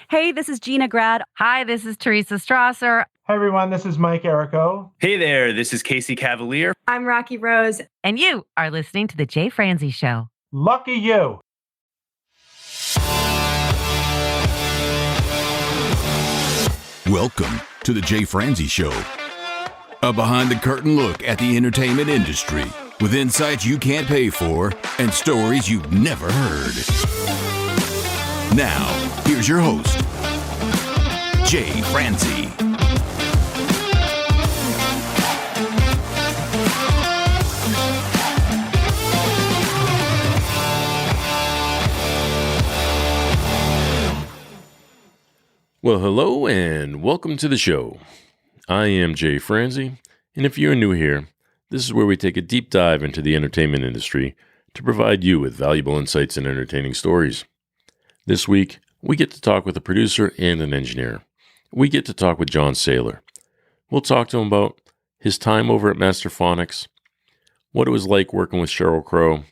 Hey, this is Gina Grad. Hi, this is Teresa Strasser. Hi, everyone. This is Mike Errico. Hey there. This is Casey Cavalier. I'm Rocky Rose. And you are listening to The Jay Franze Show. Lucky you. Welcome to The Jay Franze Show. A behind-the-curtain look at the entertainment industry with insights you can't pay for and stories you've never heard. Now, here's your host, Jay Franze. Well, hello and welcome to the show. I am Jay Franze, and if you're new here, this is where we take a deep dive into the entertainment industry to provide you with valuable insights and entertaining stories. This week, we get to talk with a producer and an engineer. We get to talk with John Saylor. We'll talk to him about his time over at Masterphonics, what it was like working with Sheryl Crow,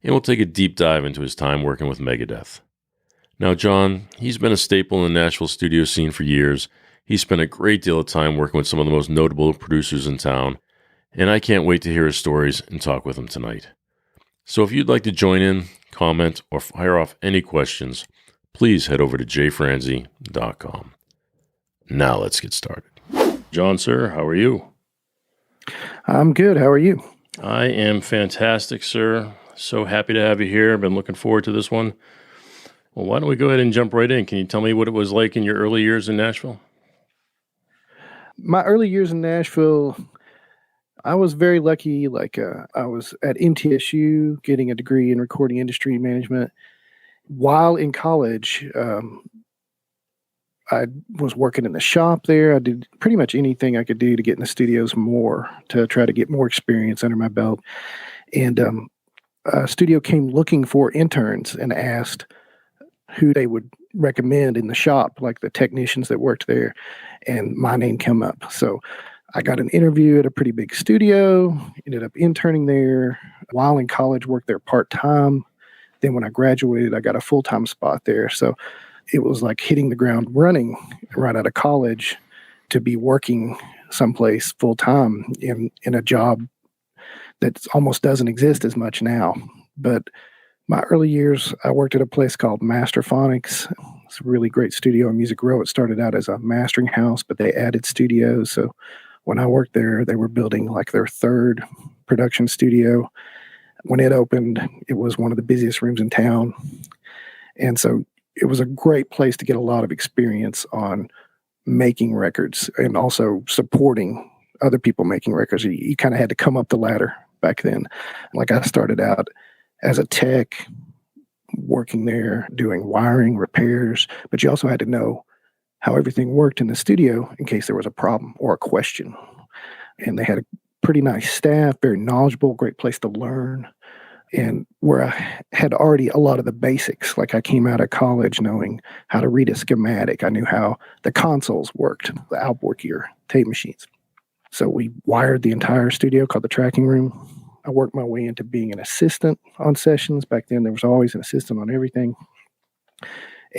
and we'll take a deep dive into his time working with Megadeth. Now, John, he's been a staple in the Nashville studio scene for years. He's spent a great deal of time working with some of the most notable producers in town, and I can't wait to hear his stories and talk with him tonight. So if you'd like to join in, comment, or fire off any questions, please head over to jayfranze.com. Now let's get started. John, sir, how are you? I'm good. How are you? I am fantastic, sir. So happy to have you here. I've been looking forward to this one. Well, why don't we go ahead and jump right in? Can you tell me what it was like in your early years in Nashville? My early years in Nashville, I was very lucky. I was at MTSU getting a degree in recording industry management. While in college, I was working in the shop there. I did pretty much anything I could do to get in the studios more, to try to get more experience under my belt. And a studio came looking for interns and asked who they would recommend in the shop, like the technicians that worked there, and my name came up. So I got an interview at a pretty big studio, ended up interning there. While in college, worked there part-time. Then when I graduated, I got a full-time spot there. So it was like hitting the ground running right out of college to be working someplace full-time in a job that almost doesn't exist as much now. But my early years, I worked at a place called Masterphonics. It's a really great studio in Music Row. It started out as a mastering house, but they added studios. So when I worked there, they were building like their third production studio. When it opened, it was one of the busiest rooms in town. And so it was a great place to get a lot of experience on making records and also supporting other people making records. You kind of had to come up the ladder back then. Like I started out as a tech, working there, doing wiring, repairs, but you also had to know how everything worked in the studio in case there was a problem or a question. And they had a pretty nice staff, very knowledgeable, great place to learn. And where I had already a lot of the basics, like I came out of college knowing how to read a schematic. I knew how the consoles worked, the outboard gear, tape machines. So we wired the entire studio called the tracking room. I worked my way into being an assistant on sessions. Back then, there was always an assistant on everything.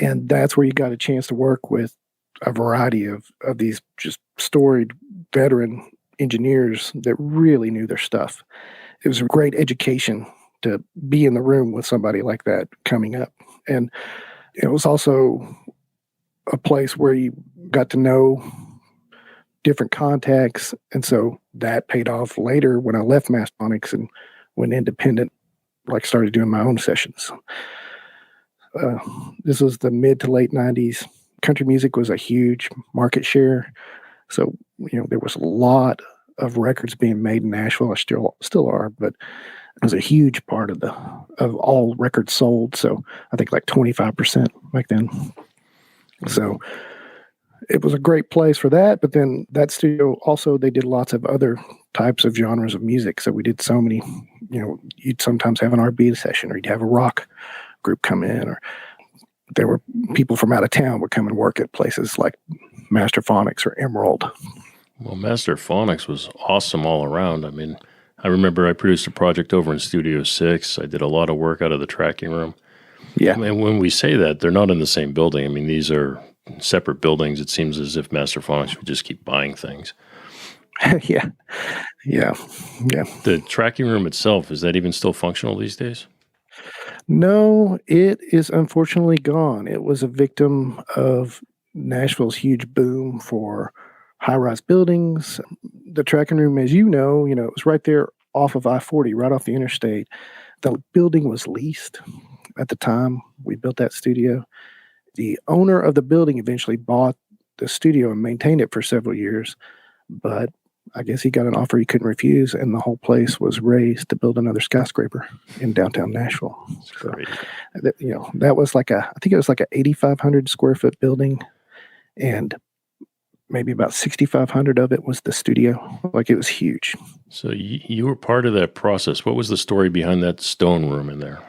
And that's where you got a chance to work with a variety of these just storied veteran engineers that really knew their stuff. It was a great education to be in the room with somebody like that coming up. And it was also a place where you got to know different contacts. And so that paid off later when I left Masterphonics and went independent, like started doing my own sessions. This was the mid to late 90s. Country music was a huge market share. So, there was a lot of records being made in Nashville. I still are, but it was a huge part of all records sold. So I think like 25% back then. So it was a great place for that. But then that studio also, they did lots of other types of genres of music. So we did so many, you'd sometimes have an R&B session, or you'd have a rock group come in, or there were people from out of town would come and work at places like Masterphonics or Emerald. Well, Masterphonics was awesome all around. I mean, I remember I produced a project over in Studio 6. I did a lot of work out of the tracking room. Yeah. I mean, when we say that, they're not in the same building. I mean, these are separate buildings. It seems as if Masterphonics would just keep buying things. Yeah. Yeah. Yeah. The tracking room itself, is that even still functional these days? No, it is unfortunately gone. It was a victim of Nashville's huge boom for high-rise buildings. The tracking room, as you know, it was right there off of I-40, right off the interstate. The building was leased at the time we built that studio. The owner of the building eventually bought the studio and maintained it for several years, but I guess he got an offer he couldn't refuse, and the whole place was raised to build another skyscraper in downtown Nashville. So, Great. that was I think it was like a 8,500 square foot building, and maybe about 6,500 of it was the studio. Like, it was huge. So you were part of that process. What was the story behind that stone room in there?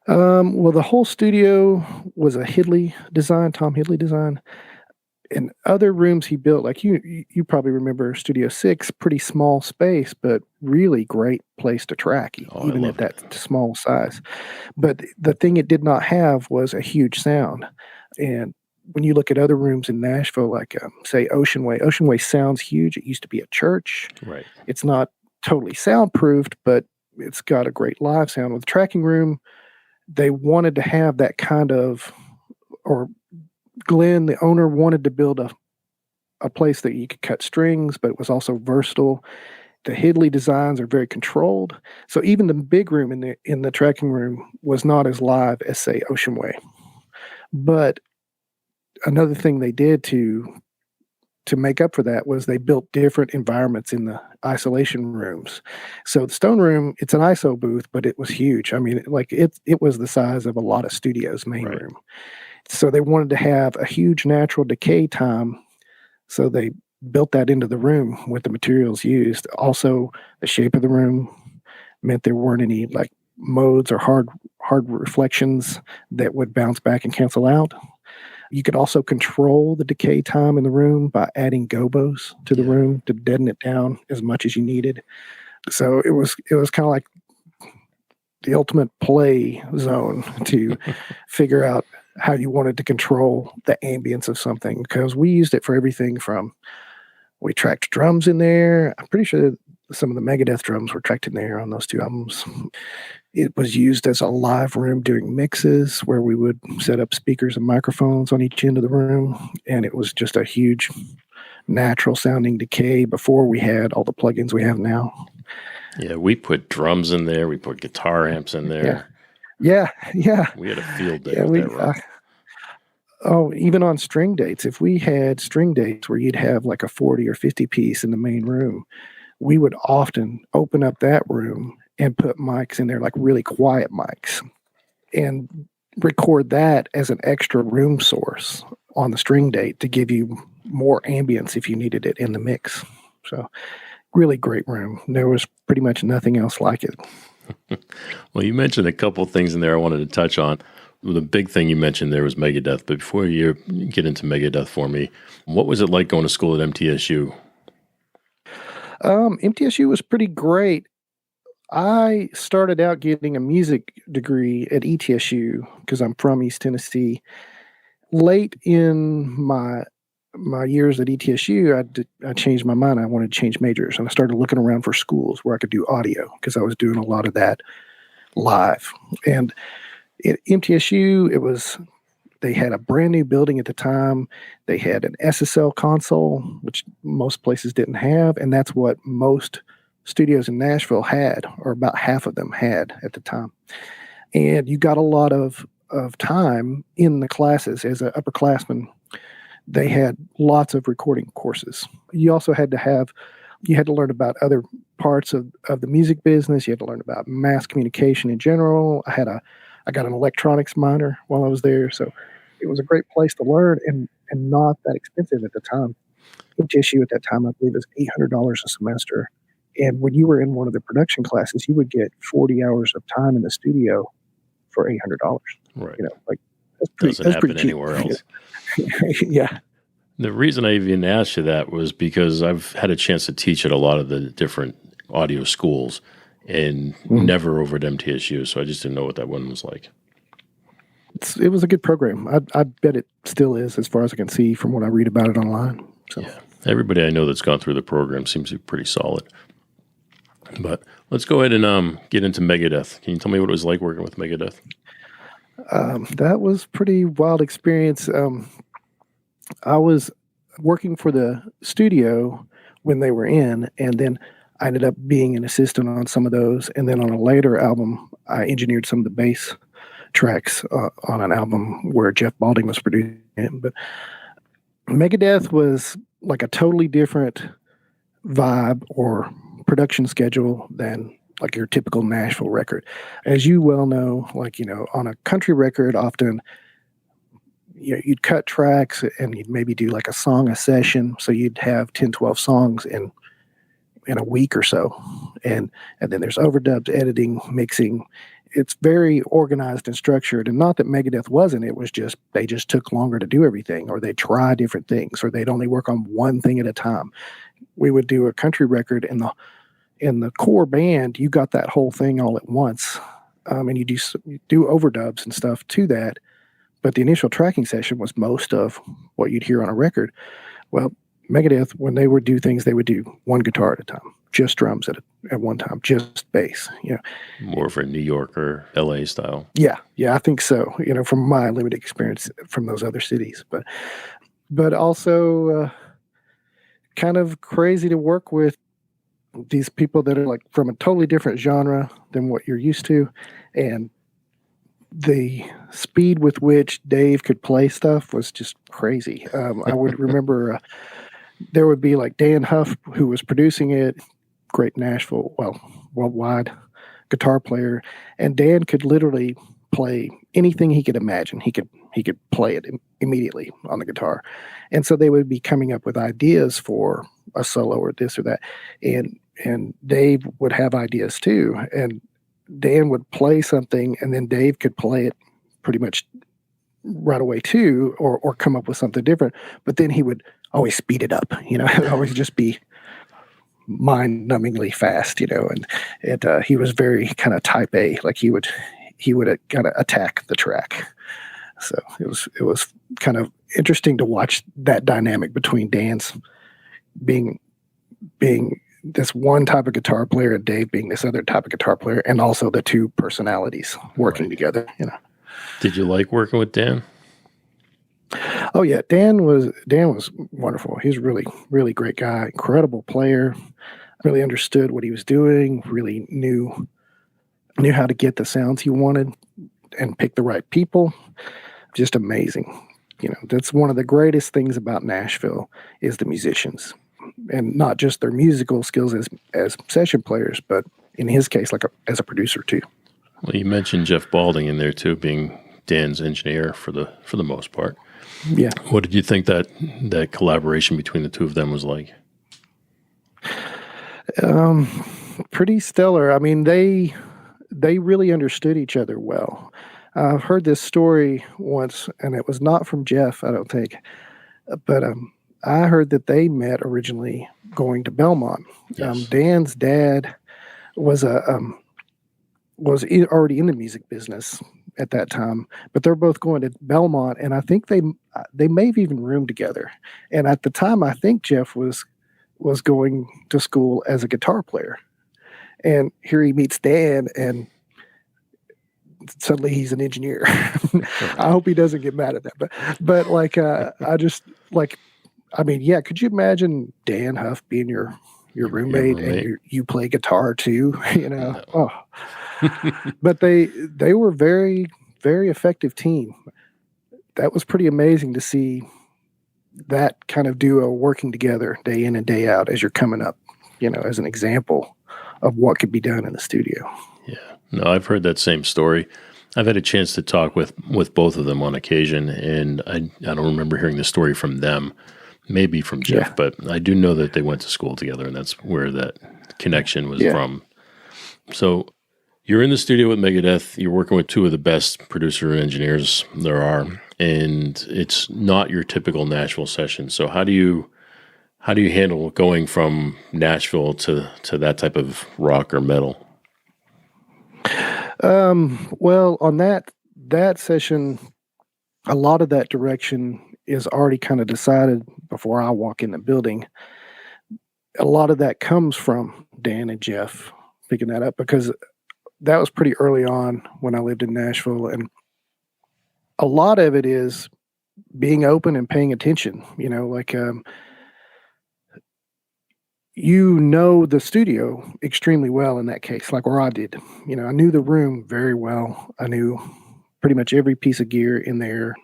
Well, the whole studio was a Tom Hidley design. And other rooms he built, like you probably remember Studio 6, pretty small space, but really great place to track, even at that small size. But the thing it did not have was a huge sound. And when you look at other rooms in Nashville, like say Ocean Way sounds huge. It used to be a church. Right. It's not totally soundproofed, but it's got a great live sound. With the tracking room, they wanted to have that kind of, or Glenn, the owner, wanted to build a place that you could cut strings, but it was also versatile. The Hidley designs are very controlled. So even the big room in the tracking room was not as live as, say, Ocean Way. But another thing they did to make up for that was they built different environments in the isolation rooms. So the stone room, it's an ISO booth, but it was huge. I mean, it was the size of a lot of studios' main room. So they wanted to have a huge natural decay time. So they built that into the room with the materials used. Also, the shape of the room meant there weren't any like modes or hard reflections that would bounce back and cancel out. You could also control the decay time in the room by adding gobos to the room to deaden it down as much as you needed. So it was kind of like the ultimate play zone to figure out how you wanted to control the ambience of something, because we used it for everything from, we tracked drums in there. I'm pretty sure some of the Megadeth drums were tracked in there on those two albums. It was used as a live room during mixes where we would set up speakers and microphones on each end of the room. And it was just a huge natural sounding decay before we had all the plugins we have now. Yeah, we put drums in there. We put guitar amps in there. Yeah. We had a field day with that room. Even on string dates, if we had string dates where you'd have like a 40 or 50 piece in the main room, we would often open up that room and put mics in there, like really quiet mics, and record that as an extra room source on the string date to give you more ambience if you needed it in the mix. So really great room. There was pretty much nothing else like it. Well, you mentioned a couple of things in there I wanted to touch on. The big thing you mentioned there was Megadeth. But before you get into Megadeth for me, what was it like going to school at MTSU? MTSU was pretty great. I started out getting a music degree at ETSU because I'm from East Tennessee. Late in my years at ETSU, I changed my mind. I wanted to change majors, and I started looking around for schools where I could do audio because I was doing a lot of that live. And at MTSU, they had a brand new building at the time. They had an SSL console, which most places didn't have, and that's what most studios in Nashville had, or about half of them had at the time. And you got a lot of time in the classes as an upperclassman. They had lots of recording courses. You also had to learn about other parts of the music business. You had to learn about mass communication in general. I got an electronics minor while I was there, so it was a great place to learn and not that expensive at the time. MTSU at that time, I believe, was $800 a semester. And when you were in one of the production classes, you would get 40 hours of time in the studio for $800. Right. That's Doesn't happen pretty cheap. anywhere else. Yeah. The reason I even asked you that was because I've had a chance to teach at a lot of the different audio schools and never over at MTSU, so I just didn't know what that one was like. it was a good program. I bet it still is, as far as I can see from what I read about it online. So. Yeah. Everybody I know that's gone through the program seems to be pretty solid. But let's go ahead and get into Megadeth. Can you tell me what it was like working with Megadeth? That was pretty wild experience. I was working for the studio when they were in, and then I ended up being an assistant on some of those. And then on a later album, I engineered some of the bass tracks on an album where Jeff Balding was producing it. But Megadeth was like a totally different vibe or production schedule than like your typical Nashville record. As you well know, like, on a country record, often you'd cut tracks and you'd maybe do like a song a session. So you'd have 10, 12 songs in a week or so. And then there's overdubs, editing, mixing. It's very organized and structured. And not that Megadeth wasn't, it was just, they just took longer to do everything, or they'd try different things, or they'd only work on one thing at a time. We would do a country record, and in the core band, you got that whole thing all at once. And you do overdubs and stuff to that. But the initial tracking session was most of what you'd hear on a record. Well, Megadeth, when they would do things, they would do one guitar at a time, just drums at one time, just bass. More for New York or LA style. Yeah, I think so. From my limited experience from those other cities, but also kind of crazy to work with these people that are like from a totally different genre than what you're used to, and the speed with which Dave could play stuff was just crazy. I would remember there would be like Dan Huff, who was producing it, great Nashville, worldwide guitar player, and Dan could literally play anything he could imagine. He could play it immediately on the guitar. And so they would be coming up with ideas for a solo or this or that. And Dave would have ideas too. And Dan would play something, and then Dave could play it pretty much right away too, or come up with something different. But then he would always speed it up, it would always just be mind-numbingly fast, and he was very kind of type A, like he would kind of attack the track. So it was kind of interesting to watch that dynamic between Dan's being this one type of guitar player and Dave being this other type of guitar player, and also the two personalities working together. Did you like working with Dan? Oh yeah, Dan was wonderful. He's a really, really great guy, incredible player. Really understood what he was doing. Really knew how to get the sounds he wanted and pick the right people. Just amazing. That's one of the greatest things about Nashville is the musicians, and not just their musical skills as session players, but in his case, like as a producer too. Well, you mentioned Jeff Balding in there too, being Dan's engineer for the most part. Yeah. What did you think that collaboration between the two of them was like? Pretty stellar. I mean, they really understood each other well. I've heard this story once, and it was not from Jeff, I don't think, but I heard that they met originally going to Belmont. Yes. Dan's dad was already in the music business at that time, but they're both going to Belmont, and I think they may have even roomed together. And at the time, I think Jeff was going to school as a guitar player, and here he meets Dan, and suddenly he's an engineer. I hope he doesn't get mad at that, but like yeah, could you imagine Dan Huff being your roommate and you play guitar too? No. Oh. But they were very, very effective team. That was pretty amazing to see that kind of duo working together day in and day out as you're coming up, as an example of what could be done in the studio. Yeah. No, I've heard that same story. I've had a chance to talk with both of them on occasion, and I don't remember hearing the story from them, maybe from Jeff, but I do know that they went to school together, and that's where that connection was from. So you're in the studio with Megadeth. You're working with two of the best producer engineers there are, and it's not your typical Nashville session. So how do you handle going from Nashville to that type of rock or metal? Well, on that session, a lot of that direction is already kind of decided before I walk in the building. A lot of that comes from Dan and Jeff picking that up, because that was pretty early on when I lived in Nashville. And a lot of it is being open and paying attention, the studio extremely well in that case, like where I did. I knew the room very well. I knew pretty much every piece of gear in there.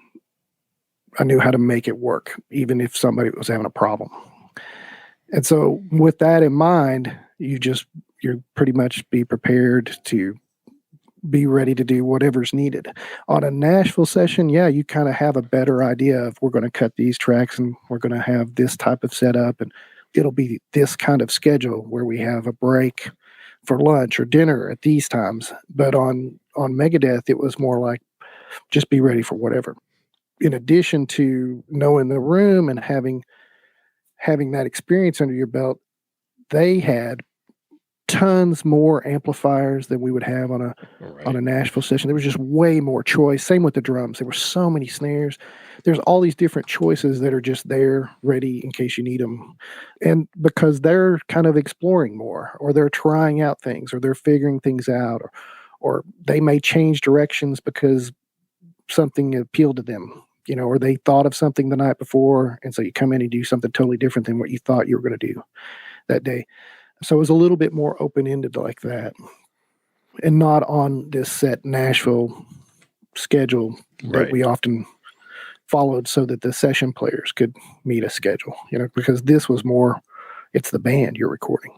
I knew how to make it work, even if somebody was having a problem. And so with that in mind, you're pretty much be prepared to be ready to do whatever's needed. On a Nashville session, you kind of have a better idea of, we're going to cut these tracks and we're going to have this type of setup, and it'll be this kind of schedule where we have a break for lunch or dinner at these times. But on Megadeth, it was more like, just be ready for whatever. In addition to knowing the room and having that experience under your belt, they had tons more amplifiers than we would have on a Nashville session. There was just way more choice. Same with the drums. There were so many snares. There's all these different choices that are just there ready in case you need them. And because they're kind of exploring more, or they're trying out things, or they're figuring things out, or they may change directions because something appealed to them, or they thought of something the night before. And so you come in and do something totally different than what you thought you were going to do that day. So it was a little bit more open-ended like that, and not on this set Nashville schedule that we often followed so that the session players could meet a schedule, because this was more, it's the band you're recording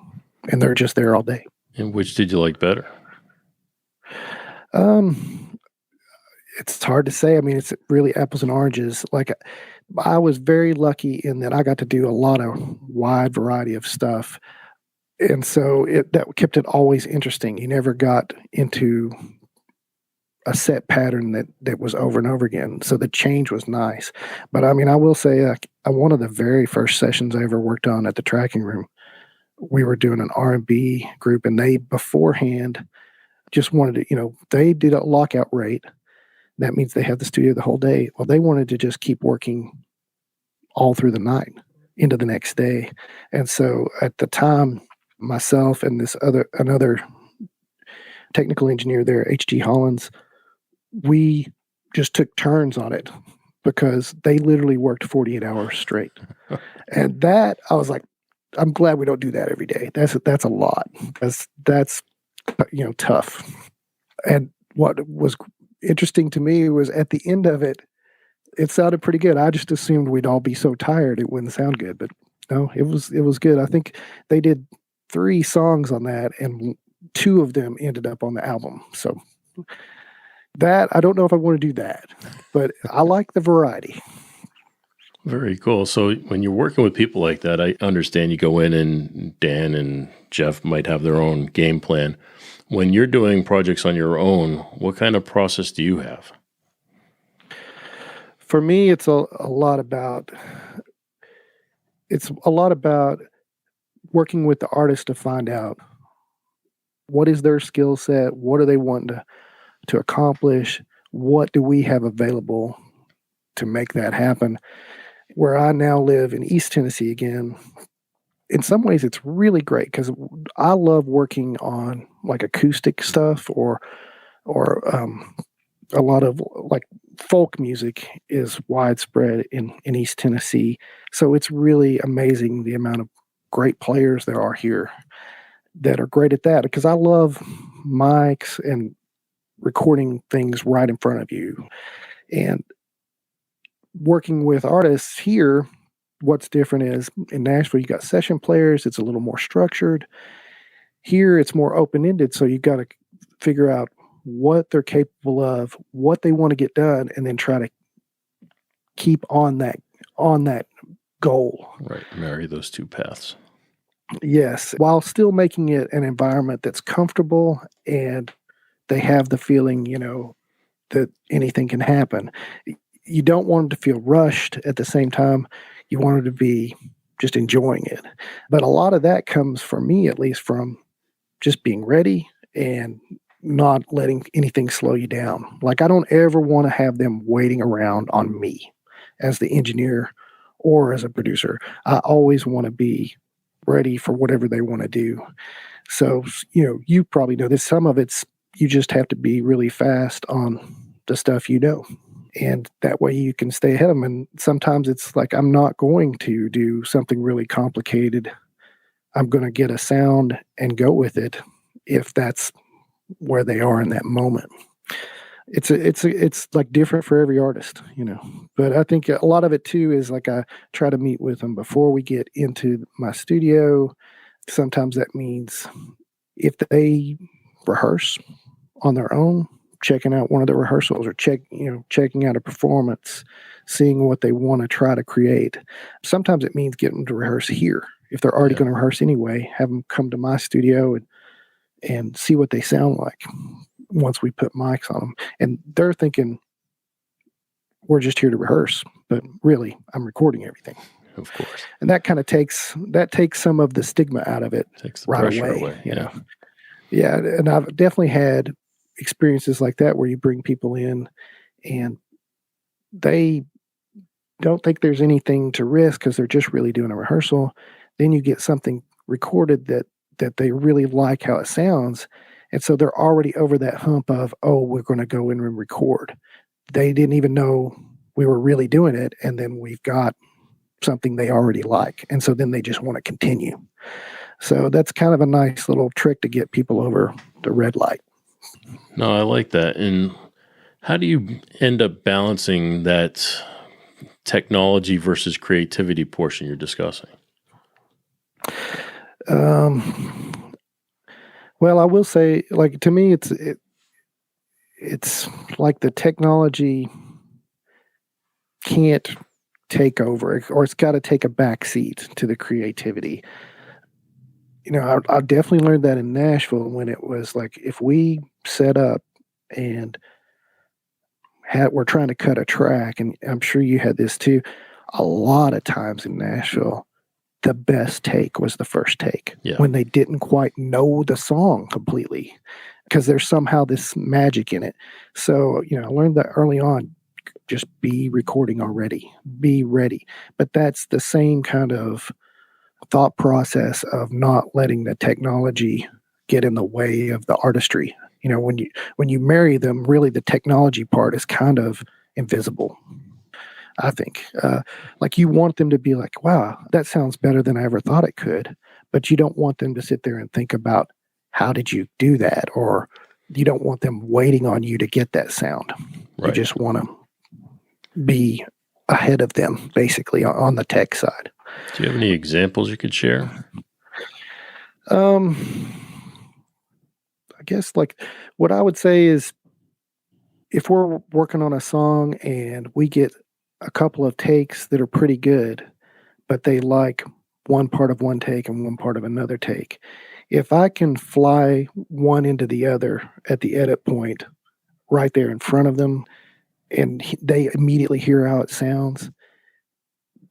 and they're just there all day. And which did you like better? It's hard to say. I mean, it's really apples and oranges. Like, I was very lucky in that I got to do a lot of wide variety of stuff. And so that kept it always interesting. You never got into a set pattern that was over and over again. So the change was nice. But I mean, I will say, one of the very first sessions I ever worked on at the Tracking Room, we were doing an R&B group, and they beforehand just wanted to, they did a lockout rate. That means they had the studio the whole day. Well, they wanted to just keep working all through the night into the next day. And so at the time, myself and another technical engineer there, H.G. Hollins, we just took turns on it, because they literally worked 48 hours straight. And that, I was like, I'm glad we don't do that every day. That's a lot. That's tough. And what was interesting to me was, at the end of it, it sounded pretty good. I just assumed we'd all be so tired it wouldn't sound good, but no, it was good. I think they did 3 songs on that, and 2 of them ended up on the album. So that, I don't know if I want to do that, but I like the variety. Very cool. So when you're working with people like that, I understand you go in and Dan and Jeff might have their own game plan. When you're doing projects on your own, what kind of process do you have? For me, it's a lot about working with the artist to find out what is their skill set, what do they want to accomplish, what do we have available to make that happen. Where I now live in East Tennessee again, in some ways it's really great, because I love working on like acoustic stuff or a lot of like folk music is widespread in East Tennessee. So it's really amazing the amount of great players there are here that are great at that, because I love mics and recording things right in front of you. And working with artists here, what's different is, in Nashville, you got session players. It's a little more structured. Here, it's more open-ended. So you got to figure out what they're capable of, what they want to get done, and then try to keep on that goal. Right. Marry those 2 paths. Yes. While still making it an environment that's comfortable and they have the feeling, that anything can happen. You don't want them to feel rushed at the same time. You want them to be just enjoying it. But a lot of that comes, for me at least, from just being ready and not letting anything slow you down. Like, I don't ever want to have them waiting around on me as the engineer or as a producer. I always want to be ready for whatever they want to do. So, you probably know this. Some of it's, you just have to be really fast on the stuff and that way you can stay ahead of them. And sometimes it's like, I'm not going to do something really complicated. I'm going to get a sound and go with it if that's where they are in that moment. It's like different for every artist, But I think a lot of it too is like, I try to meet with them before we get into my studio. Sometimes that means if they rehearse on their own, checking out one of the rehearsals or checking out a performance, seeing what they want to try to create. Sometimes it means getting them to rehearse here. If they're already going to rehearse anyway, have them come to my studio and see what they sound like once we put mics on them. And they're thinking, we're just here to rehearse, but really I'm recording everything. Of course. And that kind of takes some of the stigma out of it. Takes the right pressure away. Yeah. Yeah. And I've definitely had experiences like that where you bring people in and they don't think there's anything to risk because they're just really doing a rehearsal. Then you get something recorded that they really like how it sounds. And so they're already over that hump of, oh, we're going to go in and record. They didn't even know we were really doing it. And then we've got something they already like. And so then they just want to continue. So that's kind of a nice little trick to get people over the red light. No, I like that. And how do you end up balancing that technology versus creativity portion you're discussing? Well, I will say, like, to me, it's like the technology can't take over, or it's got to take a back seat to the creativity. I definitely learned that in Nashville when it was like, if we set up and we're trying to cut a track, and I'm sure you had this too, a lot of times in Nashville, the best take was the first take when they didn't quite know the song completely because there's somehow this magic in it. So, I learned that early on, just be recording already, be ready. But that's the same kind of thought process of not letting the technology get in the way of the artistry. When you marry them, really the technology part is kind of invisible. I think, like, you want them to be like, wow, that sounds better than I ever thought it could. But you don't want them to sit there and think about, how did you do that? Or you don't want them waiting on you to get that sound. Right. You just want to be ahead of them, basically, on the tech side. Do you have any examples you could share? I guess, like, what I would say is, if we're working on a song and we get a couple of takes that are pretty good, but they like one part of one take and one part of another take. If I can fly one into the other at the edit point right there in front of them, and they immediately hear how it sounds,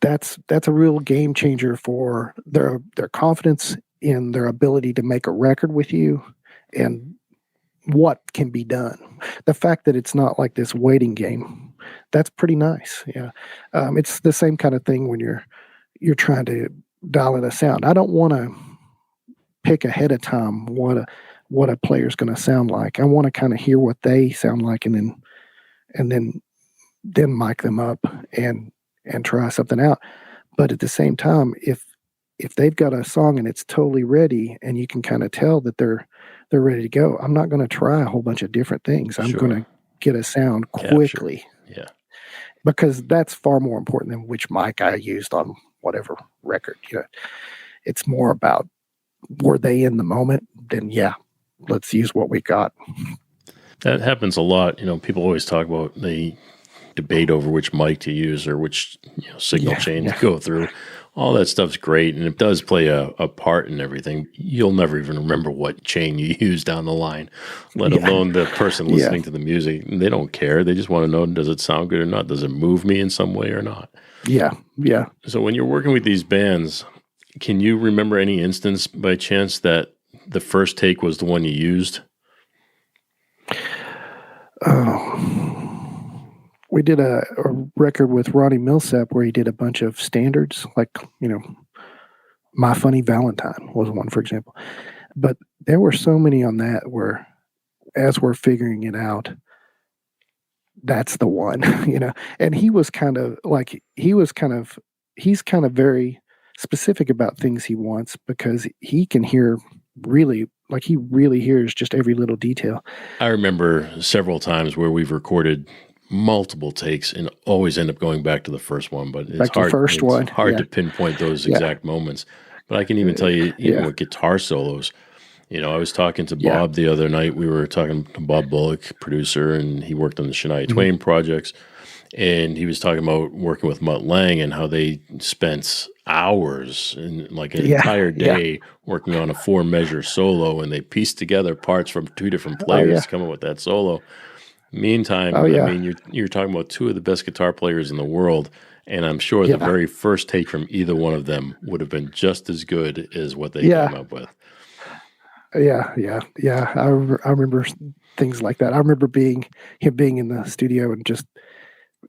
that's a real game changer for their confidence in their ability to make a record with you and what can be done. The fact that it's not like this waiting game, that's pretty nice. Yeah. It's the same kind of thing when you're trying to dial in a sound. I don't want to pick ahead of time what a player's going to sound like. I want to kind of hear what they sound like and then mic them up and try something out. But at the same time, if they've got a song and it's totally ready and you can kind of tell that they're ready to go, I'm not going to try a whole bunch of different things. I'm going to get a sound quickly. Yeah. Because that's far more important than which mic I used on whatever record. It's more about, were they in the moment? Then let's use what we got. That happens a lot. People always talk about the debate over which mic to use or which signal chain to go through. All that stuff's great, and it does play a part in everything. You'll never even remember what chain you use down the line, let alone the person listening to the music. They don't care. They just want to know, does it sound good or not? Does it move me in some way or not? Yeah. So when you're working with these bands, can you remember any instance by chance that the first take was the one you used? We did a record with Ronnie Millsap where he did a bunch of standards, like, My Funny Valentine was one, for example. But there were so many on that where, as we're figuring it out, that's the one, And he's kind of very specific about things he wants because he can hear he really hears just every little detail. I remember several times where we've recorded multiple takes and always end up going back to the first one, but it's hard to pinpoint those exact moments. But I can even tell you, even with guitar solos, I was talking to Bob the other night. We were talking to Bob Bullock, producer, and he worked on the Shania Twain projects. And he was talking about working with Mutt Lange and how they spent hours and like an entire day working on a 4-measure solo, and they pieced together parts from 2 different players to come up with that solo. Meantime, I mean, you're talking about 2 of the best guitar players in the world, and I'm sure the very first take from either one of them would have been just as good as what they came up with. Yeah. I remember things like that. I remember him being in the studio and just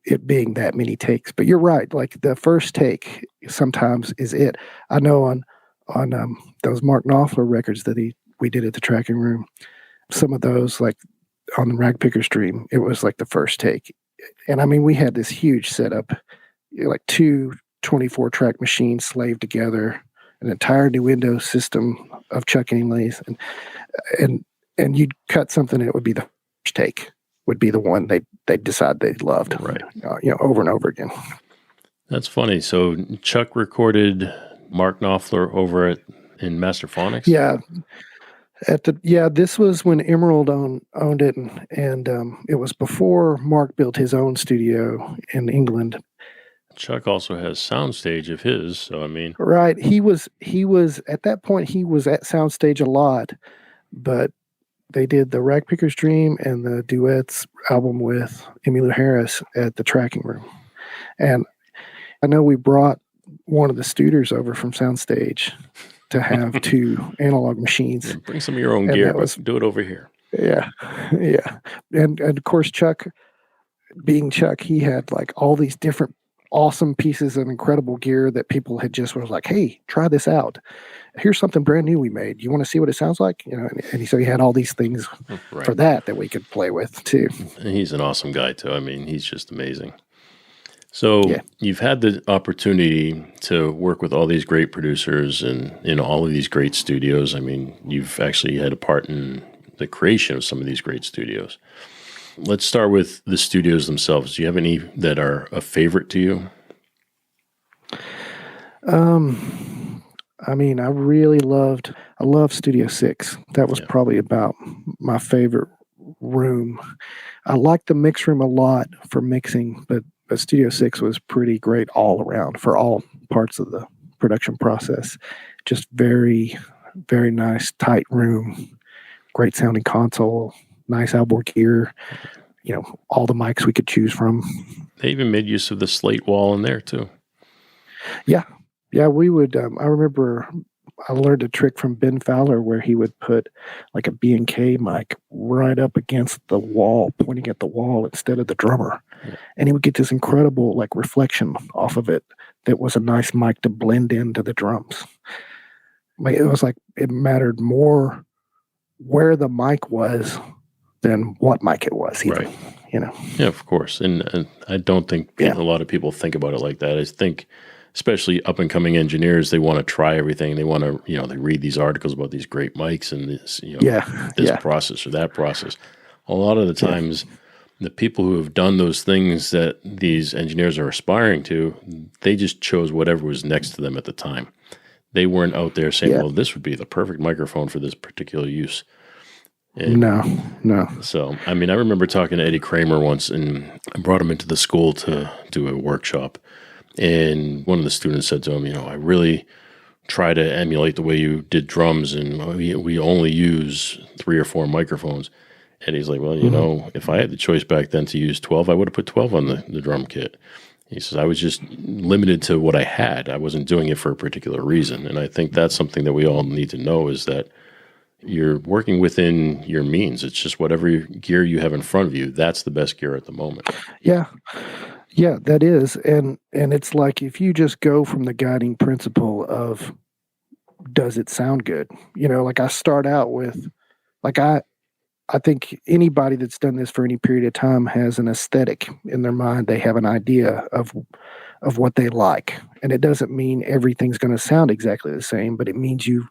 it being that many takes. But you're right. Like the first take sometimes is it. I know on those Mark Knopfler records that we did at the Tracking Room, some of those, like on the Ragpicker Stream, it was like the first take. And I mean, we had this huge setup, like 2 24-track machines slaved together, an entire new Windows system of chuck inlays, and you'd cut something and it would be the first take, would be the one they'd decide they loved, right? Over and over again. That's funny. So Chuck recorded Mark Knopfler over in Masterphonics? Yeah. This was when Emerald owned it, and it was before Mark built his own studio in England. Chuck also has Soundstage of his, so I mean, right? He was at that point. He was at Soundstage a lot, but they did the Ragpicker's Dream and the duets album with Emmylou Harris at the Tracking Room, and I know we brought one of the Studers over from Soundstage to have 2 analog machines. Yeah, bring some of your own gear, but do it over here. Yeah. And of course, Chuck, being Chuck, he had like all these different awesome pieces of incredible gear that people had just was like, hey, try this out. Here's something brand new we made. You want to see what it sounds like? So he had all these things for that we could play with too. And he's an awesome guy too. I mean, he's just amazing. So you've had the opportunity to work with all these great producers and in all of these great studios. I mean, you've actually had a part in the creation of some of these great studios. Let's start with the studios themselves. Do you have any that are a favorite to you? I mean, I love Studio 6. That was probably about my favorite room. I like the mix room a lot for mixing, but Studio 6 was pretty great all around for all parts of the production process. Just very, very nice, tight room, great sounding console, nice outboard gear, all the mics we could choose from. They even made use of the slate wall in there too. Yeah, we would, I remember I learned a trick from Ben Fowler where he would put like a B&K mic right up against the wall, pointing at the wall instead of the drummer. Yeah. And he would get this incredible like reflection off of it that was a nice mic to blend into the drums. It was like it mattered more where the mic was than what mic it was even, right. Yeah, of course. And I don't think a lot of people think about it like that. I think especially up and coming engineers, they want to try everything. They want to, they read these articles about these great mics and this, this process or that process. A lot of the times, the people who have done those things that these engineers are aspiring to, they just chose whatever was next to them at the time. They weren't out there saying, well, this would be the perfect microphone for this particular use. And no. So, I mean, I remember talking to Eddie Kramer once, and I brought him into the school to do a workshop. And one of the students said to him, I really try to emulate the way you did drums, and we only use 3 or 4 microphones. And he's like, well, if I had the choice back then to use 12, I would have put 12 on the drum kit. He says, I was just limited to what I had. I wasn't doing it for a particular reason. And I think that's something that we all need to know is that, you're working within your means. It's just whatever gear you have in front of you, that's the best gear at the moment. Yeah. Yeah, that is. And it's like if you just go from the guiding principle of does it sound good? Like I start out with like I think anybody that's done this for any period of time has an aesthetic in their mind. They have an idea of what they like. And it doesn't mean everything's going to sound exactly the same, but it means you've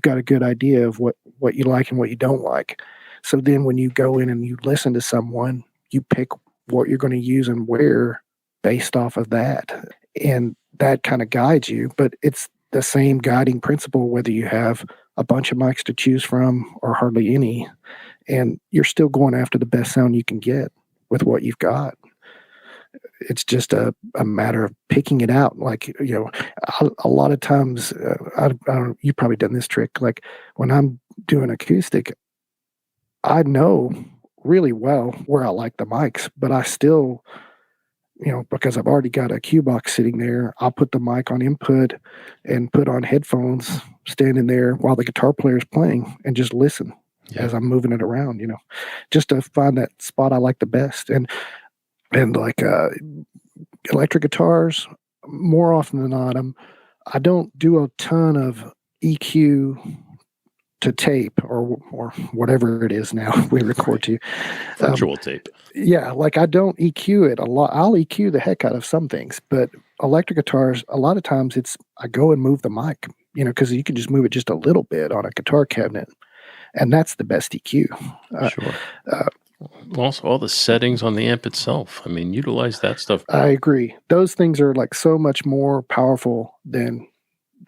got a good idea of what you like and what you don't like. So then when you go in and you listen to someone, you pick what you're going to use and where based off of that. And that kind of guides you, but it's the same guiding principle whether you have a bunch of mics to choose from or hardly any. And you're still going after the best sound you can get with what you've got. It's just a matter of picking it out. Like, a lot of times, I don't, you've probably done this trick. Like when I'm doing acoustic, I know really well where I like the mics, but I still, because I've already got a cue box sitting there, I'll put the mic on input and put on headphones standing there while the guitar player is playing and just listen. Yeah. As I'm moving it around, just to find that spot I like the best. And like electric guitars, more often than not, I don't do a ton of EQ to tape or whatever it is now we record to. Virtual tape. Yeah, like I don't EQ it a lot. I'll EQ the heck out of some things, but electric guitars, a lot of times I go and move the mic, because you can just move it just a little bit on a guitar cabinet. And that's the best EQ. Sure. Also, all the settings on the amp itself. I mean, utilize that stuff. I agree. Those things are like so much more powerful than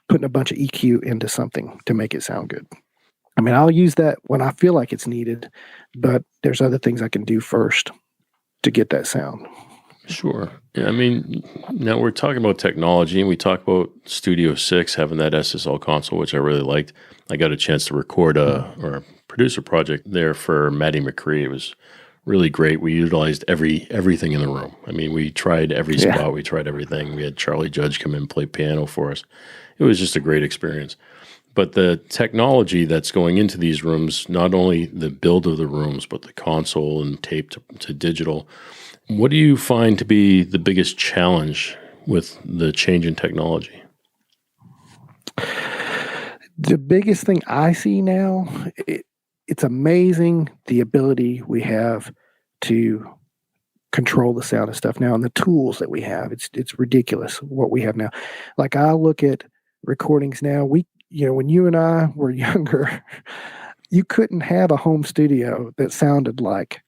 putting a bunch of EQ into something to make it sound good. I mean, I'll use that when I feel like it's needed, but there's other things I can do first to get that sound. Sure. Yeah, I mean, now we're talking about technology, and we talk about Studio 6 having that SSL console, which I really liked. I got a chance to record or produce a project there for Maddie McCree. It was really great. We utilized everything in the room. I mean, we tried every spot. We tried everything. We had Charley Judge come in and play piano for us. It was just a great experience. But the technology that's going into these rooms, not only the build of the rooms, but the console and tape to digital, what do you find to be the biggest challenge with the change in technology? The biggest thing I see now, it's amazing the ability we have to control the sound and stuff now, and the tools that we have. It's ridiculous what we have now. Like I look at recordings now, when you and I were younger, you couldn't have a home studio that sounded like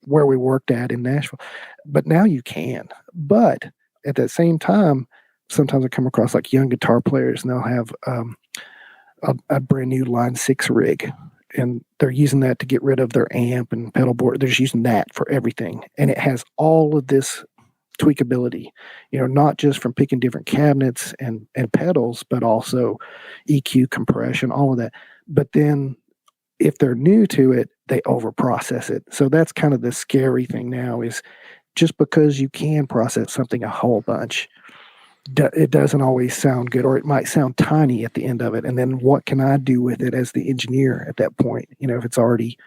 where we worked at in Nashville. But now you can. But at that same time, sometimes I come across like young guitar players and they'll have a brand new Line 6 rig. And they're using that to get rid of their amp and pedal board. They're just using that for everything. And it has all of this tweakability, not just from picking different cabinets and pedals, but also EQ, compression, all of that. But then if they're new to it, they overprocess it. So that's kind of the scary thing now is just because you can process something a whole bunch, it doesn't always sound good, or it might sound tiny at the end of it. And then what can I do with it as the engineer at that point? If it's already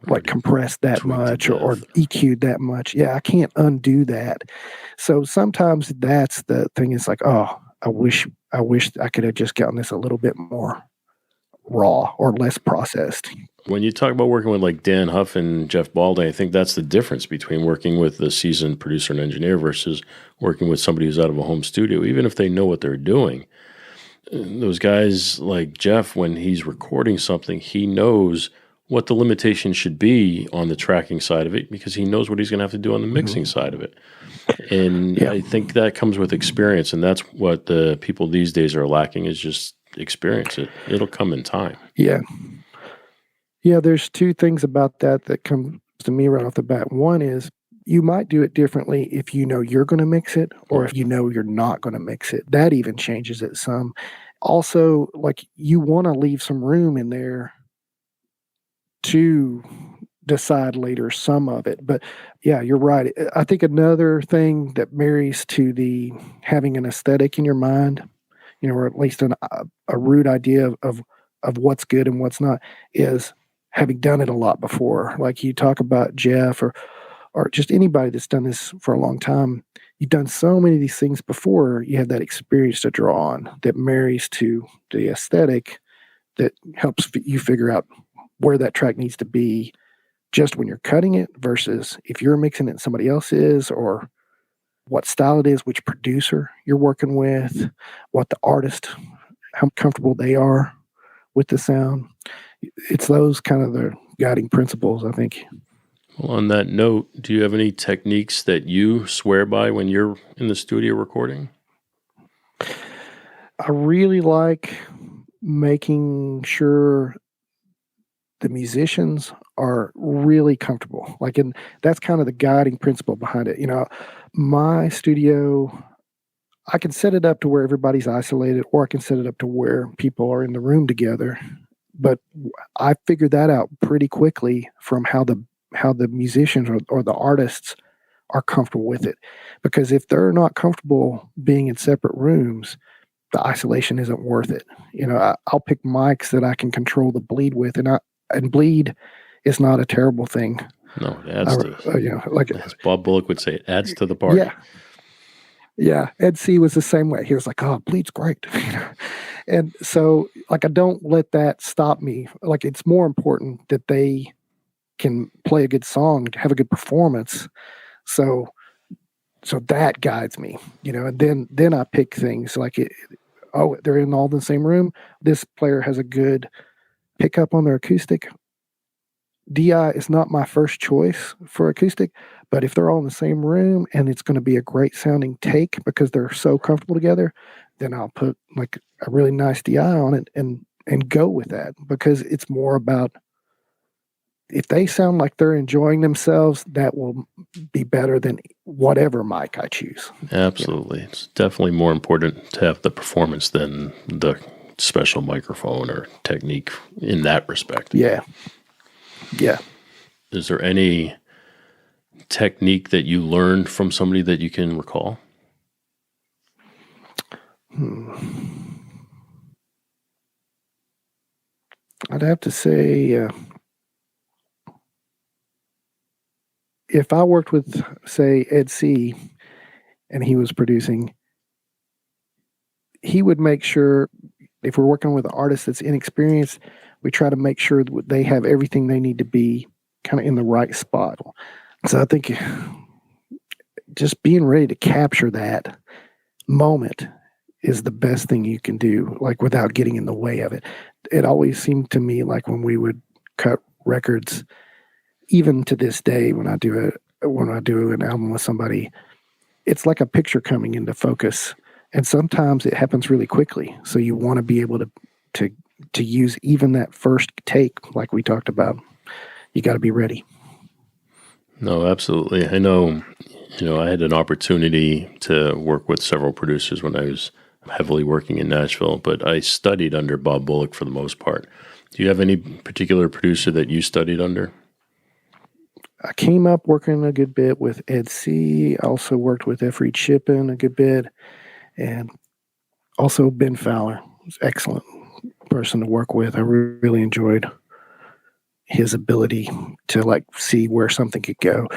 like compressed that much or EQ'd that much. Yeah, I can't undo that. So sometimes that's the thing. It's like, oh, I wish I could have just gotten this a little bit more raw or less processed. When you talk about working with like Dan Huff and Jeff Balding, I think that's the difference between working with a seasoned producer and engineer versus working with somebody who's out of a home studio. Even if they know what they're doing, those guys like Jeff, when he's recording something, he knows what the limitation should be on the tracking side of it because he knows what he's going to have to do on the mixing side of it. And I think that comes with experience, and that's what the people these days are lacking is just experience. It'll come in time. Yeah. Yeah, there's two things about that come to me right off the bat. One is you might do it differently if you know you're going to mix it or if you know you're not going to mix it. That even changes it some. Also, like you want to leave some room in there to decide later some of it. But yeah, you're right. I think another thing that marries to the having an aesthetic in your mind, or at least a rude idea of of what's good and what's not is having done it a lot before. Like you talk about Jeff or just anybody that's done this for a long time. You've done so many of these things before. You have that experience to draw on that marries to the aesthetic that helps you figure out where that track needs to be just when you're cutting it versus if you're mixing it and somebody else is, or what style it is, which producer you're working with, what the artist, how comfortable they are with the sound. It's those kind of the guiding principles, I think. Well, on that note, do you have any techniques that you swear by when you're in the studio recording? I really like making sure the musicians are really comfortable. And that's kind of the guiding principle behind it. My studio, I can set it up to where everybody's isolated, or I can set it up to where people are in the room together. But I figured that out pretty quickly from how the musicians or the artists are comfortable with it. Because if they're not comfortable being in separate rooms, the isolation isn't worth it. I'll pick mics that I can control the bleed with, and bleed is not a terrible thing. No, it adds to, as Bob Bullock would say, it adds to the party. Yeah. Yeah. Ed C was the same way. He was like, oh, bleed's great. And so I don't let that stop me. It's more important that they can play a good song, have a good performance. So that guides me, and then I pick things they're in all the same room. This player has a good pickup on their acoustic. DI is not my first choice for acoustic, but if they're all in the same room and it's going to be a great sounding take because they're so comfortable together, then I'll put a really nice DI on it and go with that, because it's more about if they sound like they're enjoying themselves, that will be better than whatever mic I choose. Absolutely. It's definitely more important to have the performance than the special microphone or technique in that respect. Yeah. Yeah. Is there any technique that you learned from somebody that you can recall? I'd have to say, if I worked with, say, Ed C, and he was producing, he would make sure, if we're working with an artist that's inexperienced, we try to make sure that they have everything they need to be kind of in the right spot. So I think just being ready to capture that moment is the best thing you can do, without getting in the way of it. It always seemed to me like when we would cut records, even to this day, when I do an album with somebody, it's like a picture coming into focus, and sometimes it happens really quickly. So you want to be able to use even that first take, like we talked about. You got to be ready. No, absolutely. I know. I had an opportunity to work with several producers when I was heavily working in Nashville, but I studied under Bob Bullock for the most part. Do you have any particular producer that you studied under? I came up working a good bit with Ed C. I also worked with F. Reed Shippen a good bit, and also Ben Fowler. He's an excellent person to work with. I really enjoyed his ability to see where something could go.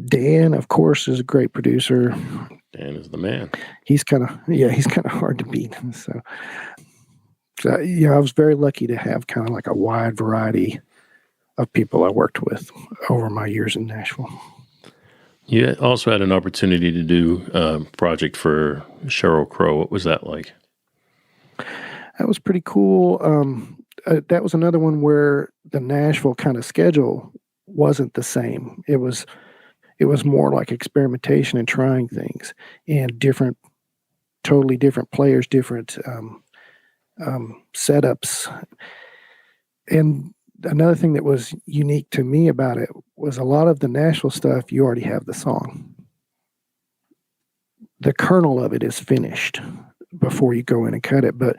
Dan, of course, is a great producer. Dan is the man. He's kind of hard to beat. So I was very lucky to have kind of a wide variety of people I worked with over my years in Nashville. You also had an opportunity to do a project for Sheryl Crow. What was that like? That was pretty cool. That was another one where the Nashville kind of schedule wasn't the same. It was more like experimentation and trying things, and totally different players, different setups. And another thing that was unique to me about it was a lot of the Nashville stuff, you already have the song. The kernel of it is finished before you go in and cut it. But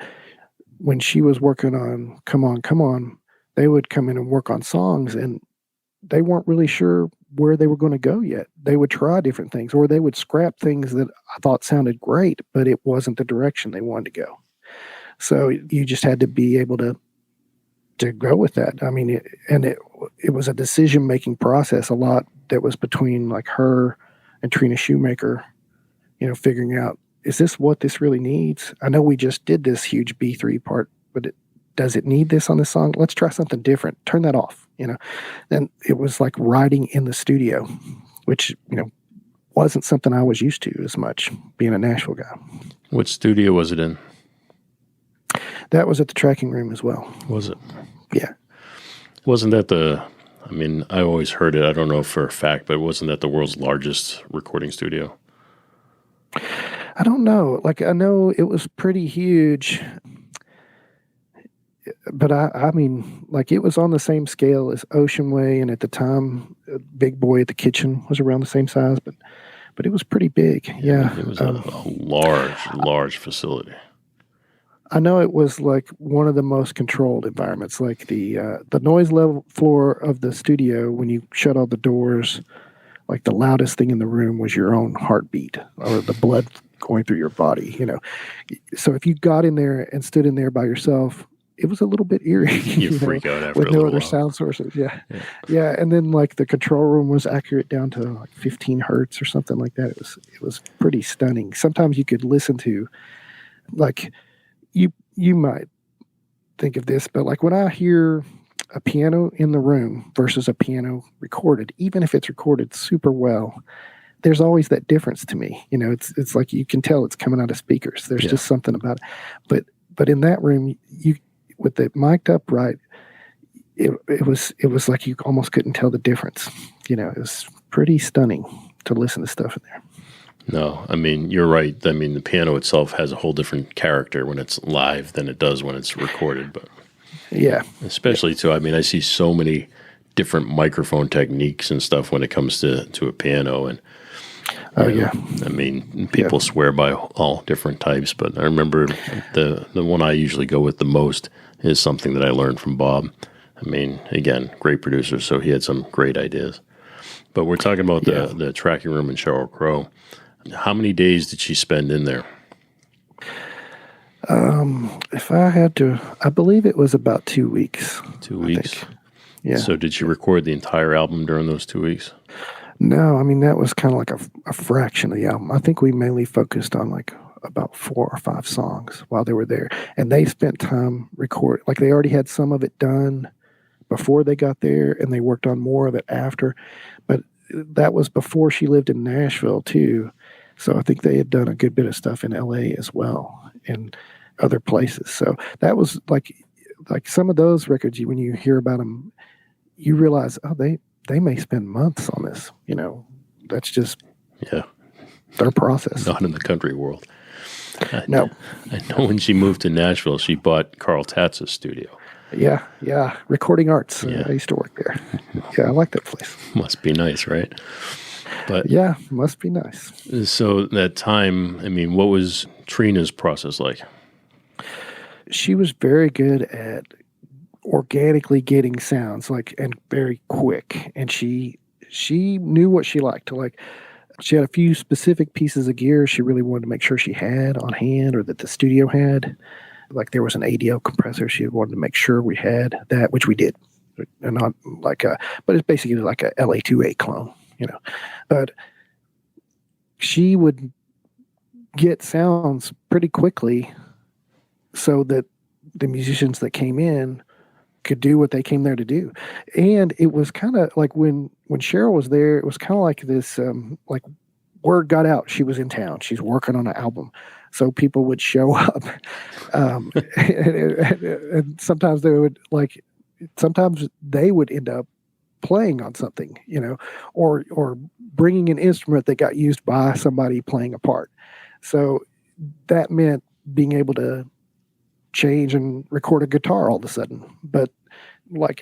when she was working on Come On, Come On, they would come in and work on songs, and they weren't really sure where they were going to go yet. They would try different things, or they would scrap things that I thought sounded great, but it wasn't the direction they wanted to go. So you just had to be able to to go with that. I mean, it was a decision-making process a lot that was between like her and Trina Shoemaker, figuring out, is this what this really needs? I know we just did this huge B3 part, but does it need this on this song? Let's try something different. Turn that off, Then it was like writing in the studio, which, wasn't something I was used to as much, being a Nashville guy. What studio was it in? That was at the tracking room as well. Was it? Yeah. Wasn't that I always heard it, I don't know for a fact, but wasn't that the world's largest recording studio? I don't know. Like, I know it was pretty huge, but I mean, like, it was on the same scale as Ocean Way, and at the time, Big Boy at the Kitchen was around the same size, but it was pretty big. Yeah. It was a large facility. I know it was like one of the most controlled environments. Like the noise level floor of the studio, when you shut all the doors, like the loudest thing in the room was your own heartbeat or the blood going through your body. So if you got in there and stood in there by yourself, it was a little bit eerie. You freak out after with a no little other while. sound sources. Yeah. And then like the control room was accurate down to like 15 hertz or something like that. It was pretty stunning. Sometimes you could listen to, like, you might think of this, but like when I hear a piano in the room versus a piano recorded, even if it's recorded super well, there's always that difference to me. It's like you can tell it's coming out of speakers. There's just something about it. But in that room, you, with it mic'd up right, it was like you almost couldn't tell the difference. It was pretty stunning to listen to stuff in there. No, I mean, you're right. I mean, the piano itself has a whole different character when it's live than it does when it's recorded. But yeah, especially too, I mean, I see so many different microphone techniques and stuff when it comes to a piano. And I mean, people swear by all different types, but I remember the one I usually go with the most is something that I learned from Bob. I mean, again, great producer, so he had some great ideas. But we're talking about the tracking room in Sheryl Crow. How many days did she spend in there? If I had to, I believe it was about 2 weeks. 2 weeks? Yeah. So did she record the entire album during those 2 weeks? No, I mean, that was kind of like a fraction of the album. I think we mainly focused on like about 4 or 5 songs while they were there. And they spent time recording, like they already had some of it done before they got there, and they worked on more of it after. But that was before she lived in Nashville too. So I think they had done a good bit of stuff in LA as well and other places. So that was like some of those records, when you hear about them, you realize, oh, they may spend months on this. That's just their process. Not in the country world. No. I know when she moved to Nashville, she bought Carl Tatz's studio. Yeah. Recording Arts. I used to work there. Yeah, I like that place. Must be nice, right? But yeah, must be nice. So that time, I mean, what was Trina's process like? She was very good at organically getting sounds, and very quick. And she knew what she liked. She had a few specific pieces of gear she really wanted to make sure she had on hand, or that the studio had. Like there was an ADL compressor she wanted to make sure we had that, which we did. And not but it's basically like a LA2A clone, But she would get sounds pretty quickly so that the musicians that came in could do what they came there to do. And it was kind of like when Sheryl was there, it was kind of like this, word got out. She was in town. She's working on an album. So people would show up. And sometimes they would end up playing on something, or bringing an instrument that got used by somebody playing a part. So that meant being able to change and record a guitar all of a sudden. But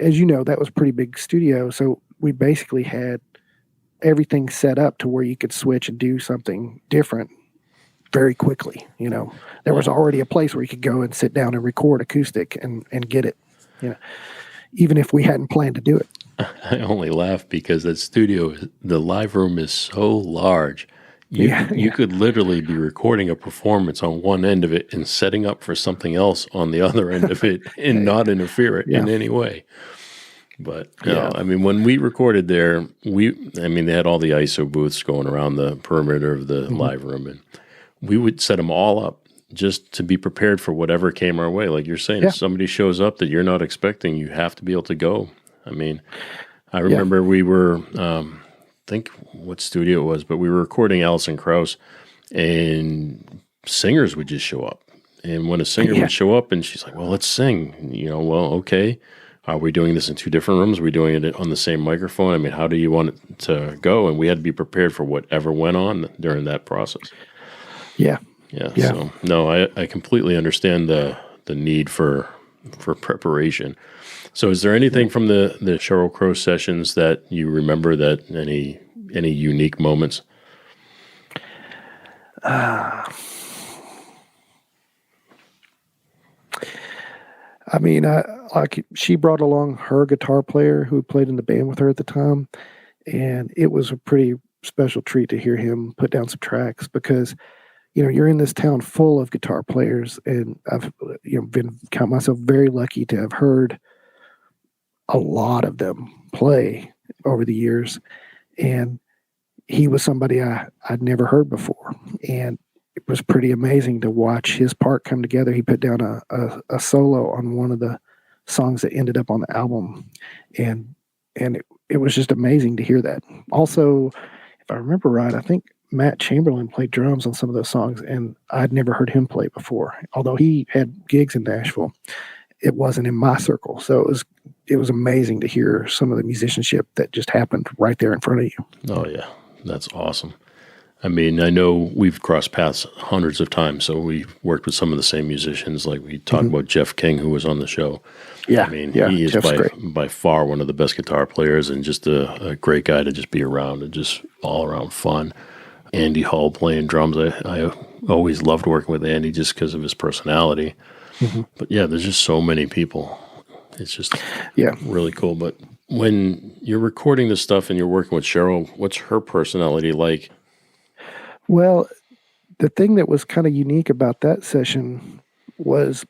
as you know, that was a pretty big studio. So we basically had everything set up to where you could switch and do something different very quickly. There was already a place where you could go and sit down and record acoustic and get it, even if we hadn't planned to do it. I only laugh because that studio, the live room is so large. You could literally be recording a performance on one end of it and setting up for something else on the other end of it and not interfere it in any way. But, I mean, when we recorded there, they had all the ISO booths going around the perimeter of the live room, and we would set them all up just to be prepared for whatever came our way. Like you're saying, if somebody shows up that you're not expecting, you have to be able to go. I mean, I remember we were, think what studio it was, but we were recording Alison Krauss, and singers would just show up. And when a singer would show up and she's like, well, let's sing, well, okay. Are we doing this in two different rooms? Are we doing it on the same microphone? I mean, how do you want it to go? And we had to be prepared for whatever went on during that process. Yeah. So, no, I completely understand the need for preparation. So is there anything from the Sheryl Crow sessions that you remember, that any unique moments? I mean, she brought along her guitar player who played in the band with her at the time, and it was a pretty special treat to hear him put down some tracks, because you're in this town full of guitar players, and I've count myself very lucky to have heard a lot of them play over the years, and he was somebody I'd never heard before, and it was pretty amazing to watch his part come together. He put down a solo on one of the songs that ended up on the album, and it was just amazing to hear that. Also, if I remember right, I think Matt Chamberlain played drums on some of those songs, and I'd never heard him play before. Although he had gigs in Nashville, it wasn't in my circle. So it was amazing to hear some of the musicianship that just happened right there in front of you. Oh yeah, that's awesome. I mean, I know we've crossed paths hundreds of times, so we've worked with some of the same musicians. Like we talked about Jeff King, who was on the show. Yeah, I mean, he is by far one of the best guitar players, and just a great guy to just be around, and just all around fun. Andy Hull playing drums. I always loved working with Andy just because of his personality. But yeah, there's just so many people. It's just really cool. But when you're recording this stuff and you're working with Sheryl, what's her personality like? Well, the thing that was kind of unique about that session was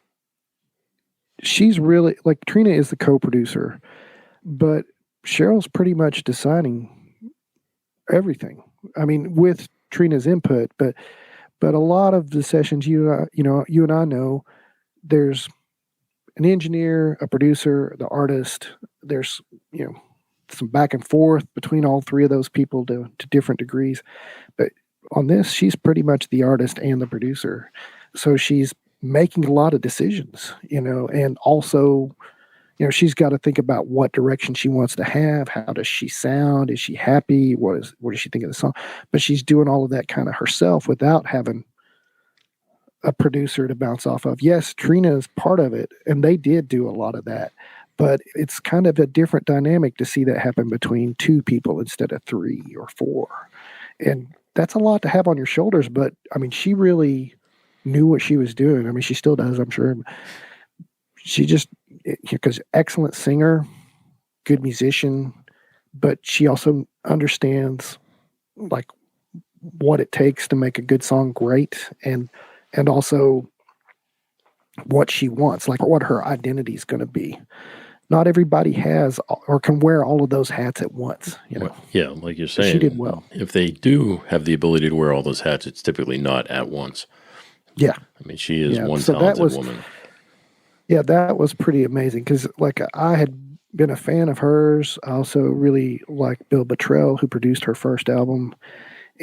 she's really, like, Trina is the co-producer, but Cheryl's pretty much deciding everything. I mean, with Trina's input, but a lot of the sessions, you and I know, there's an engineer, a producer, the artist. There's some back and forth between all three of those people to different degrees. But on this, she's pretty much the artist and the producer, so she's making a lot of decisions. And also, she's got to think about what direction she wants to have. How does she sound? Is she happy? What does she think of the song? But she's doing all of that kind of herself without having a producer to bounce off of. Yes, Trina is part of it, and they did do a lot of that. But it's kind of a different dynamic to see that happen between two people instead of three or four. And that's a lot to have on your shoulders. But, I mean, she really knew what she was doing. I mean, she still does, I'm sure. She just, because excellent singer, good musician, but she also understands like what it takes to make a good song great, and also what she wants, like what her identity is going to be. Not everybody has or can wear all of those hats at once. Well, yeah, like you're saying, she did well. If they do have the ability to wear all those hats, it's typically not at once. Yeah, I mean, she is one talented woman. Yeah, that was pretty amazing because, like, I had been a fan of hers. I also really liked Bill Bottrell, who produced her first album,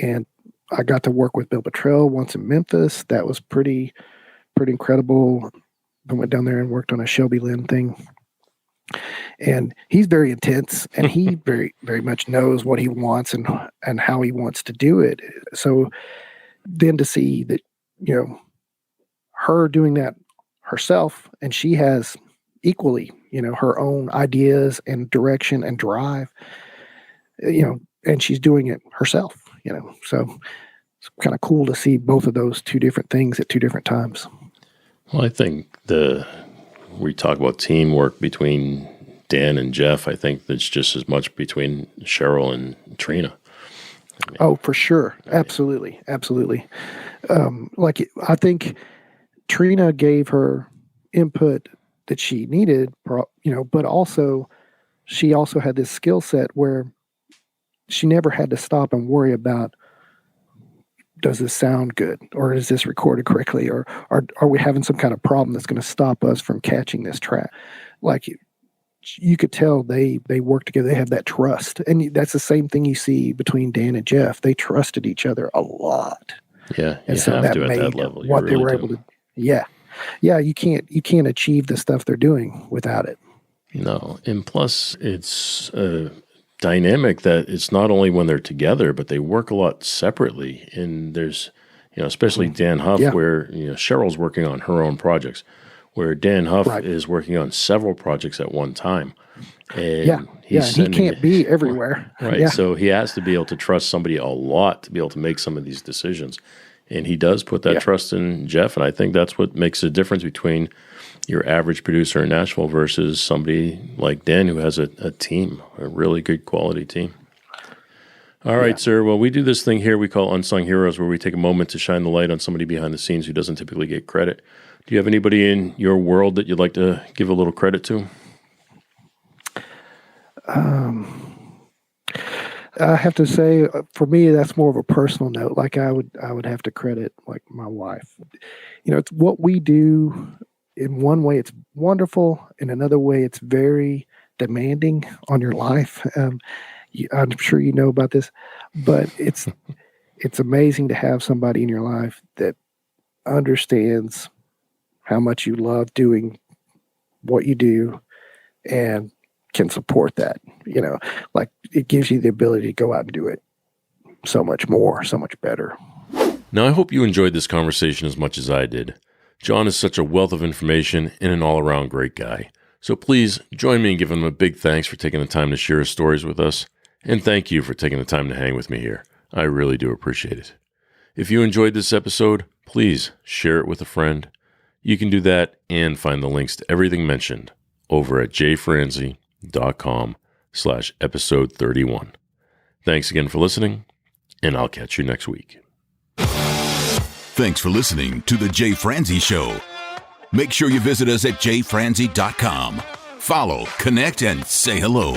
and I got to work with Bill Bottrell once in Memphis. That was pretty incredible. I went down there and worked on a Shelby Lynn thing, and he's very intense, and he very, very much knows what he wants and how he wants to do it. So then to see that, her doing that herself, and she has equally, her own ideas and direction and drive, and she's doing it herself, so it's kind of cool to see both of those two different things at two different times. Well, I think we talk about teamwork between Dan and Jeff. I think that's just as much between Sheryl and Trina. Oh, for sure. Absolutely. Absolutely. I think Trina gave her input that she needed, but also she also had this skill set where she never had to stop and worry about, does this sound good, or is this recorded correctly, or are we having some kind of problem that's going to stop us from catching this track? Like, you could tell they work together. They have that trust, and that's the same thing you see between Dan and Jeff. They trusted each other a lot. Yeah, and so that made at that level. what they were able to. Yeah. You can't achieve the stuff they're doing without it. No, and plus it's a dynamic that it's not only when they're together, but they work a lot separately. And there's, especially Dan Huff, where Cheryl's working on her own projects, where Dan Huff is working on several projects at one time. And he can't be everywhere. Right. Yeah. So he has to be able to trust somebody a lot to be able to make some of these decisions. And he does put that trust in Jeff. And I think that's what makes a difference between your average producer in Nashville versus somebody like Dan who has a team, a really good quality team. All right, sir. Well, we do this thing here we call Unsung Heroes, where we take a moment to shine the light on somebody behind the scenes who doesn't typically get credit. Do you have anybody in your world that you'd like to give a little credit to? I have to say, for me, that's more of a personal note. Like I would have to credit like my wife. It's what we do. In one way, it's wonderful. In another way, it's very demanding on your life. I'm sure you know about this, but it's amazing to have somebody in your life that understands how much you love doing what you do and can support that. Like it gives you the ability to go out and do it so much more, so much better. Now, I hope you enjoyed this conversation as much as I did. John is such a wealth of information and an all-around great guy. So please join me in giving him a big thanks for taking the time to share his stories with us. And thank you for taking the time to hang with me here. I really do appreciate it. If you enjoyed this episode, please share it with a friend. You can do that and find the links to everything mentioned over at jayfranze.com/episode 31. Thanks again for listening, and I'll catch you next week. Thanks for listening to The Jay Franze Show. Make sure you visit us at jayfranze.com. Follow, connect, and say hello.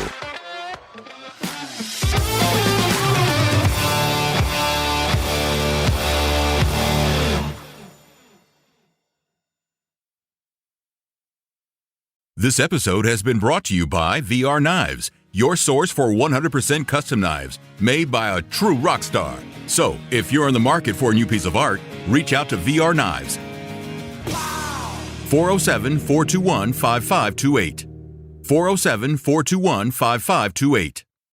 This episode has been brought to you by VR Knives, your source for 100% custom knives made by a true rock star. So, if you're in the market for a new piece of art, reach out to VR Knives. 407-421-5528. 407-421-5528.